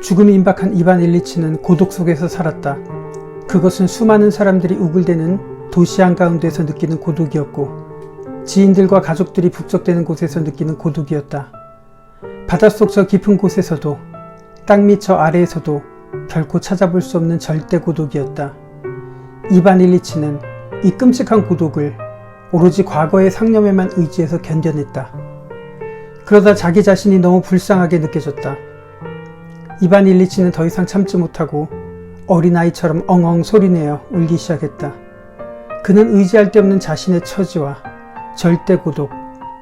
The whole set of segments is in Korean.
죽음이 임박한 이반 일리치는 고독 속에서 살았다. 그것은 수많은 사람들이 우글대는 도시 한가운데서 느끼는 고독이었고 지인들과 가족들이 북적대는 곳에서 느끼는 고독이었다. 바닷속 저 깊은 곳에서도 땅 밑 저 아래에서도 결코 찾아볼 수 없는 절대 고독이었다. 이반 일리치는 이 끔찍한 고독을 오로지 과거의 상념에만 의지해서 견뎌냈다. 그러다 자기 자신이 너무 불쌍하게 느껴졌다. 이반 일리치는 더 이상 참지 못하고 어린아이처럼 엉엉 소리내어 울기 시작했다. 그는 의지할 데 없는 자신의 처지와 절대 고독,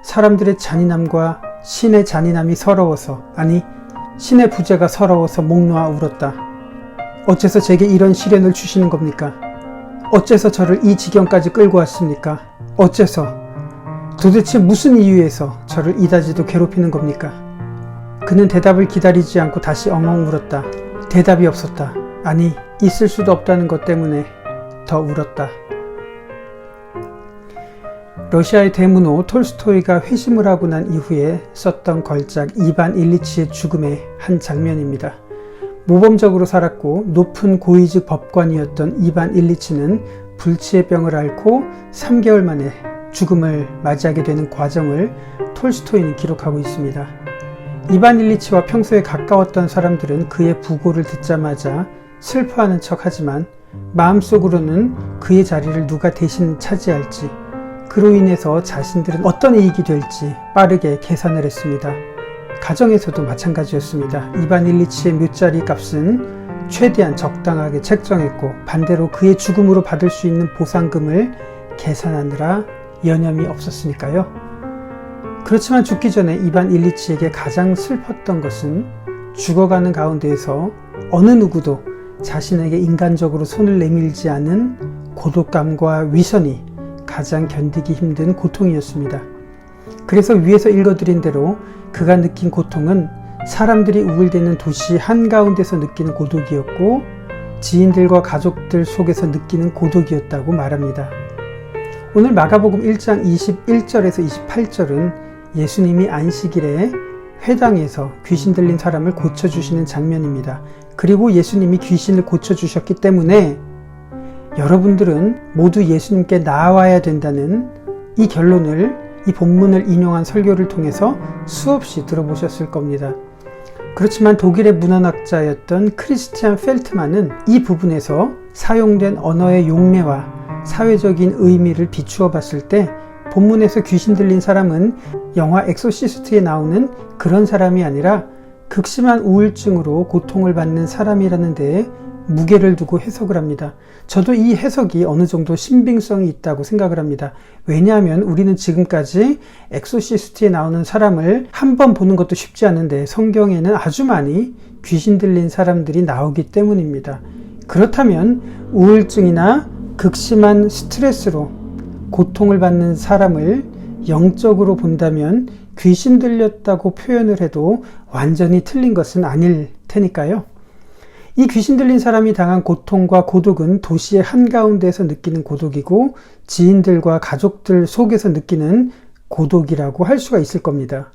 사람들의 잔인함과 신의 잔인함이 서러워서, 아니 신의 부재가 서러워서 목 놓아 울었다. 어째서 제게 이런 시련을 주시는 겁니까? 어째서 저를 이 지경까지 끌고 왔습니까? 어째서? 도대체 무슨 이유에서 저를 이다지도 괴롭히는 겁니까? 그는 대답을 기다리지 않고 다시 엉엉 울었다. 대답이 없었다. 아니, 있을 수도 없다는 것 때문에 더 울었다. 러시아의 대문호 톨스토이가 회심을 하고 난 이후에 썼던 걸작 이반 일리치의 죽음의 한 장면입니다. 모범적으로 살았고 높은 고위직 법관이었던 이반 일리치는 불치의 병을 앓고 3개월 만에 죽음을 맞이하게 되는 과정을 톨스토이는 기록하고 있습니다. 이반 일리치와 평소에 가까웠던 사람들은 그의 부고를 듣자마자 슬퍼하는 척하지만 마음속으로는 그의 자리를 누가 대신 차지할지, 그로 인해서 자신들은 어떤 이익이 될지 빠르게 계산을 했습니다. 가정에서도 마찬가지였습니다. 이반 일리치의 묘자리 값은 최대한 적당하게 책정했고 반대로 그의 죽음으로 받을 수 있는 보상금을 계산하느라 여념이 없었으니까요. 그렇지만 죽기 전에 이반 일리치에게 가장 슬펐던 것은 죽어가는 가운데에서 어느 누구도 자신에게 인간적으로 손을 내밀지 않은 고독감과 위선이 가장 견디기 힘든 고통이었습니다. 그래서 위에서 읽어드린 대로 그가 느낀 고통은 사람들이 우글대는 도시 한가운데서 느끼는 고독이었고 지인들과 가족들 속에서 느끼는 고독이었다고 말합니다. 오늘 마가복음 1장 21절에서 28절은 예수님이 안식일에 회당에서 귀신 들린 사람을 고쳐주시는 장면입니다. 그리고 예수님이 귀신을 고쳐주셨기 때문에 여러분들은 모두 예수님께 나아와야 된다는 이 결론을, 이 본문을 인용한 설교를 통해서 수없이 들어보셨을 겁니다. 그렇지만 독일의 문헌학자였던 크리스티안 펠트만은 이 부분에서 사용된 언어의 용례와 사회적인 의미를 비추어 봤을 때 본문에서 귀신 들린 사람은 영화 엑소시스트에 나오는 그런 사람이 아니라 극심한 우울증으로 고통을 받는 사람이라는 데에 무게를 두고 해석을 합니다. 저도 이 해석이 어느 정도 신빙성이 있다고 생각을 합니다. 왜냐하면 우리는 지금까지 엑소시스트에 나오는 사람을 한 번 보는 것도 쉽지 않은데 성경에는 아주 많이 귀신 들린 사람들이 나오기 때문입니다. 그렇다면 우울증이나 극심한 스트레스로 고통을 받는 사람을 영적으로 본다면 귀신 들렸다고 표현을 해도 완전히 틀린 것은 아닐 테니까요. 이 귀신 들린 사람이 당한 고통과 고독은 도시의 한가운데에서 느끼는 고독이고 지인들과 가족들 속에서 느끼는 고독이라고 할 수가 있을 겁니다.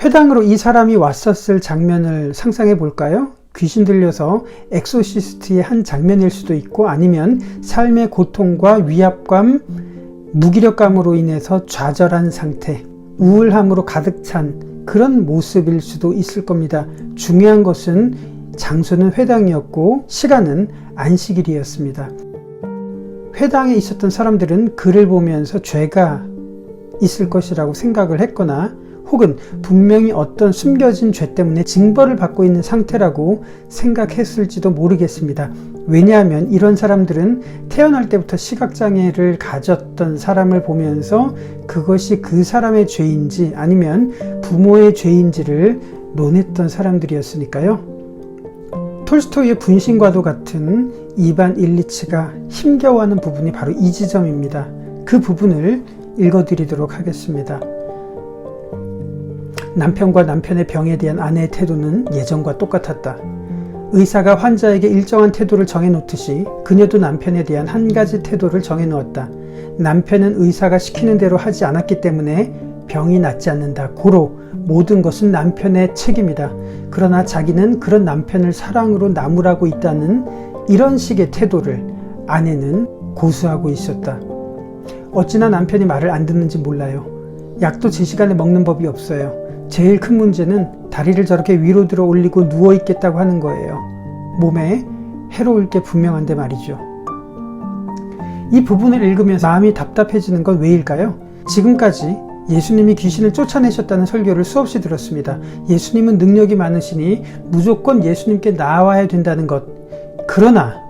회당으로 이 사람이 왔었을 장면을 상상해 볼까요? 귀신 들려서 엑소시스트의 한 장면일 수도 있고 아니면 삶의 고통과 위압감, 무기력감으로 인해서 좌절한 상태, 우울함으로 가득 찬 그런 모습일 수도 있을 겁니다. 중요한 것은 장소는 회당이었고 시간은 안식일이었습니다. 회당에 있었던 사람들은 그를 보면서 죄가 있을 것이라고 생각을 했거나 혹은 분명히 어떤 숨겨진 죄 때문에 징벌을 받고 있는 상태라고 생각했을지도 모르겠습니다. 왜냐하면 이런 사람들은 태어날 때부터 시각장애를 가졌던 사람을 보면서 그것이 그 사람의 죄인지 아니면 부모의 죄인지를 논했던 사람들이었으니까요. 톨스토이의 분신과도 같은 이반 일리치가 힘겨워하는 부분이 바로 이 지점입니다. 그 부분을 읽어드리도록 하겠습니다. 남편과 남편의 병에 대한 아내의 태도는 예전과 똑같았다. 의사가 환자에게 일정한 태도를 정해놓듯이 그녀도 남편에 대한 한 가지 태도를 정해놓았다. 남편은 의사가 시키는 대로 하지 않았기 때문에 병이 낫지 않는다. 고로 모든 것은 남편의 책임이다. 그러나 자기는 그런 남편을 사랑으로 나무라고 있다는 이런 식의 태도를 아내는 고수하고 있었다. 어찌나 남편이 말을 안 듣는지 몰라요. 약도 제 시간에 먹는 법이 없어요. 제일 큰 문제는 다리를 저렇게 위로 들어 올리고 누워있겠다고 하는 거예요. 몸에 해로울 게 분명한데 말이죠. 이 부분을 읽으면서 마음이 답답해지는 건 왜일까요? 지금까지 예수님이 귀신을 쫓아내셨다는 설교를 수없이 들었습니다. 예수님은 능력이 많으시니 무조건 예수님께 나와야 된다는 것. 그러나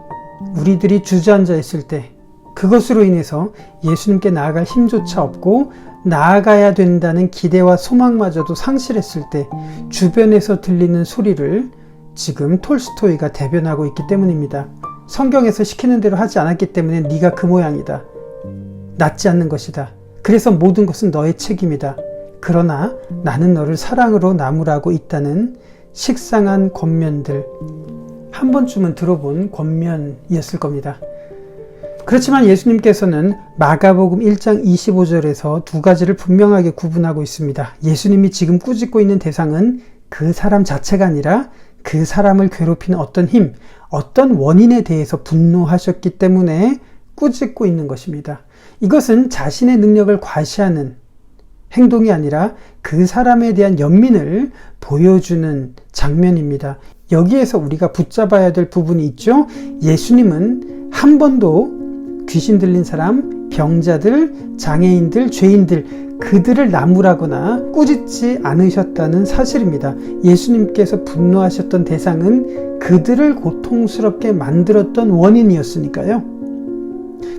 우리들이 주저앉아 있을 때 그것으로 인해서 예수님께 나아갈 힘조차 없고 나아가야 된다는 기대와 소망마저도 상실했을 때 주변에서 들리는 소리를 지금 톨스토이가 대변하고 있기 때문입니다. 성경에서 시키는 대로 하지 않았기 때문에 네가 그 모양이다. 낫지 않는 것이다. 그래서 모든 것은 너의 책임이다. 그러나 나는 너를 사랑으로 나무라고 있다는 식상한 권면들, 한 번쯤은 들어본 권면이었을 겁니다. 그렇지만 예수님께서는 마가복음 1장 25절에서 두 가지를 분명하게 구분하고 있습니다. 예수님이 지금 꾸짖고 있는 대상은 그 사람 자체가 아니라 그 사람을 괴롭히는 어떤 힘, 어떤 원인에 대해서 분노하셨기 때문에 꾸짖고 있는 것입니다. 이것은 자신의 능력을 과시하는 행동이 아니라 그 사람에 대한 연민을 보여주는 장면입니다. 여기에서 우리가 붙잡아야 될 부분이 있죠. 예수님은 한 번도 귀신 들린 사람, 병자들, 장애인들, 죄인들, 그들을 나무라거나 꾸짖지 않으셨다는 사실입니다. 예수님께서 분노하셨던 대상은 그들을 고통스럽게 만들었던 원인이었으니까요.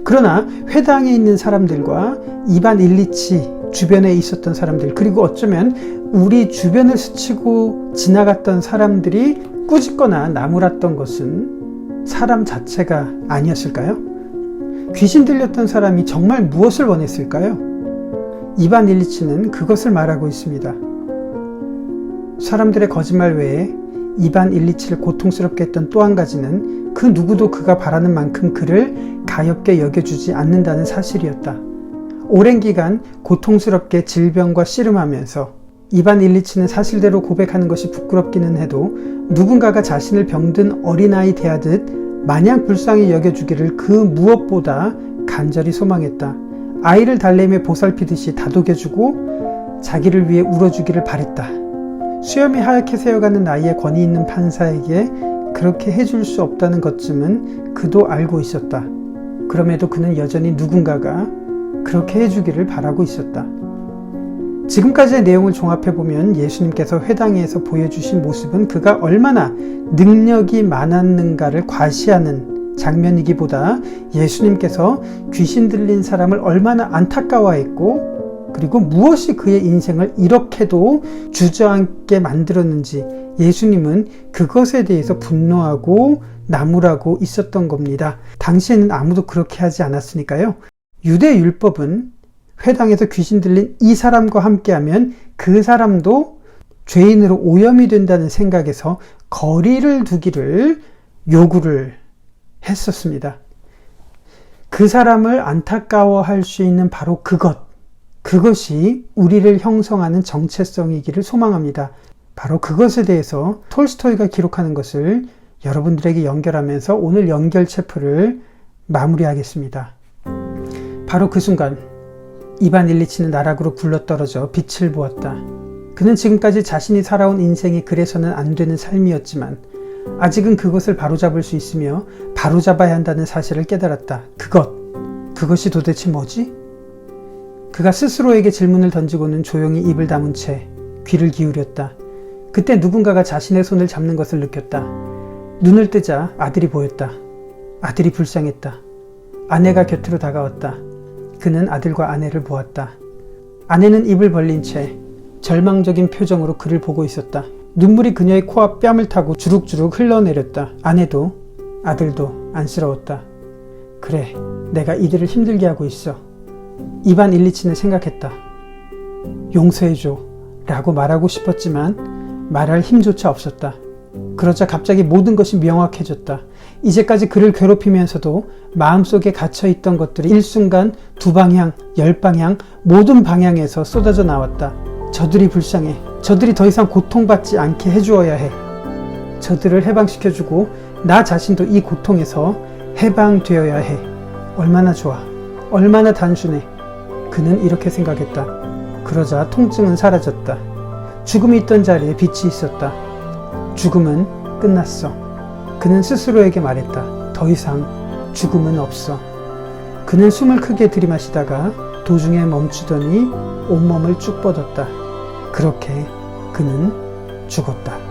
그러나 회당에 있는 사람들과 이반 일리치 주변에 있었던 사람들, 그리고 어쩌면 우리 주변을 스치고 지나갔던 사람들이 꾸짖거나 나무랐던 것은 사람 자체가 아니었을까요? 귀신 들렸던 사람이 정말 무엇을 원했을까요? 이반 일리치는 그것을 말하고 있습니다. 사람들의 거짓말 외에 이반 일리치를 고통스럽게 했던 또 한 가지는 그 누구도 그가 바라는 만큼 그를 가엾게 여겨주지 않는다는 사실이었다. 오랜 기간 고통스럽게 질병과 씨름하면서 이반 일리치는 사실대로 고백하는 것이 부끄럽기는 해도 누군가가 자신을 병든 어린아이 대하듯 마냥 불쌍히 여겨주기를 그 무엇보다 간절히 소망했다. 아이를 달래며 보살피듯이 다독여주고 자기를 위해 울어주기를 바랬다. 수염이 하얗게 새어가는 나이에 권위 있는 판사에게 그렇게 해줄 수 없다는 것쯤은 그도 알고 있었다. 그럼에도 그는 여전히 누군가가 그렇게 해주기를 바라고 있었다. 지금까지의 내용을 종합해보면 예수님께서 회당에서 보여주신 모습은 그가 얼마나 능력이 많았는가를 과시하는 장면이기보다 예수님께서 귀신 들린 사람을 얼마나 안타까워했고 그리고 무엇이 그의 인생을 이렇게도 주저앉게 만들었는지 예수님은 그것에 대해서 분노하고 나무라고 있었던 겁니다. 당시에는 아무도 그렇게 하지 않았으니까요. 유대 율법은 회당에서 귀신 들린 이 사람과 함께하면 그 사람도 죄인으로 오염이 된다는 생각에서 거리를 두기를 요구를 했었습니다. 그 사람을 안타까워할 수 있는 바로 그것이 우리를 형성하는 정체성이기를 소망합니다. 바로 그것에 대해서 톨스토이가 기록하는 것을 여러분들에게 연결하면서 오늘 연결 체프를 마무리하겠습니다. 바로 그 순간 이반 일리치는 나락으로 굴러떨어져 빛을 보았다. 그는 지금까지 자신이 살아온 인생이 그래서는 안 되는 삶이었지만 아직은 그것을 바로잡을 수 있으며 바로잡아야 한다는 사실을 깨달았다. 그것이 도대체 뭐지? 그가 스스로에게 질문을 던지고는 조용히 입을 다문 채 귀를 기울였다. 그때 누군가가 자신의 손을 잡는 것을 느꼈다. 눈을 뜨자 아들이 보였다. 아들이 불쌍했다. 아내가 곁으로 다가왔다. 그는 아들과 아내를 보았다. 아내는 입을 벌린 채 절망적인 표정으로 그를 보고 있었다. 눈물이 그녀의 코와 뺨을 타고 주룩주룩 흘러내렸다. 아내도 아들도 안쓰러웠다. 그래, 내가 이들을 힘들게 하고 있어. 이반 일리치는 생각했다. 용서해줘 라고 말하고 싶었지만 말할 힘조차 없었다. 그러자 갑자기 모든 것이 명확해졌다. 이제까지 그를 괴롭히면서도 마음속에 갇혀있던 것들이 일순간 두 방향, 열 방향, 모든 방향에서 쏟아져 나왔다. 저들이 불쌍해. 저들이 더 이상 고통받지 않게 해주어야 해. 저들을 해방시켜주고 나 자신도 이 고통에서 해방되어야 해. 얼마나 좋아. 얼마나 단순해. 그는 이렇게 생각했다. 그러자 통증은 사라졌다. 죽음이 있던 자리에 빛이 있었다. 죽음은 끝났어. 그는 스스로에게 말했다. 더 이상 죽음은 없어. 그는 숨을 크게 들이마시다가 도중에 멈추더니 온몸을 쭉 뻗었다. 그렇게 그는 죽었다.